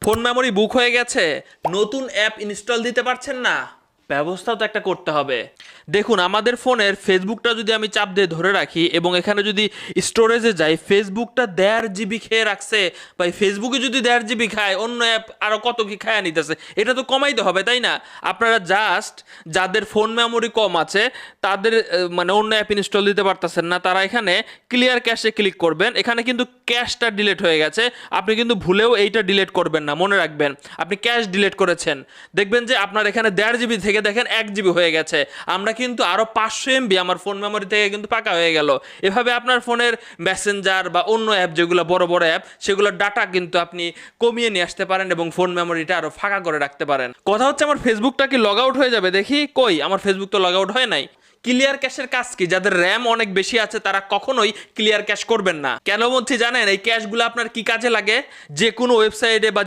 Phone memory বুক হয়ে গেছে, নতুন অ্যাপ ইনস্টল দিতে পারছেন না, ব্যবস্থা তো একটা করতে হবে। দেখুন, আমাদের ফোনের ফেসবুকটা যদি আমি চাপ দিয়ে ধরে রাখি এবং এখানে যদি স্টোরেজে যাই, ফেসবুকটা 1.5 GB খেয়ে রাখছে। বা ফেসবুকে যদি 1.5 GB খায়, অন্য অ্যাপ আরও কত কি খায়া নিতেছে, এটা তো কমাইতে হবে, তাই না? আপনারা জাস্ট যাদের ফোন মেমোরি কম আছে তাদের মানে অন্য অ্যাপ ইনস্টল দিতে পারতেছেন না, তারা এখানে ক্লিয়ার ক্যাশে ক্লিক করবেন। এখানে কিন্তু ক্যাশটা ডিলিট হয়ে গেছে, আপনি কিন্তু ভুলেও এইটা ডিলিট করবেন না, মনে রাখবেন আপনি ক্যাশ ডিলিট করেছেন। দেখবেন যে আপনার এখানে 1.5 GB থেকে দেখেন 1 GB হয়ে গেছে। আমরা কিন্তু আরও 500 MB আমার ফোন মেমোরি থেকে কিন্তু পাকা হয়ে গেল। এভাবে আপনার ফোনের মেসেঞ্জার বা অন্য অ্যাপ যেগুলো বড় বড় অ্যাপ, সেগুলোর ডাটা কিন্তু আপনি কমিয়ে নিয়ে আসতে পারেন এবং ফোন মেমোরিটা আরও ফাঁকা করে রাখতে পারেন। কথা হচ্ছে, আমার ফেসবুকটা কি লগ আউট হয়ে যাবে? দেখি, কই আমার ফেসবুক তো লগ আউট হয় নাই। ক্লিয়ার ক্যাশের কাজ কি? যাদের র্যাম অনেক বেশি আছে তারা কখনোই ক্লিয়ার ক্যাশ করবেন না। কেন বলছি জানেন? এই ক্যাশগুলো আপনার কি কাজে লাগে? যে কোনো ওয়েবসাইটে বা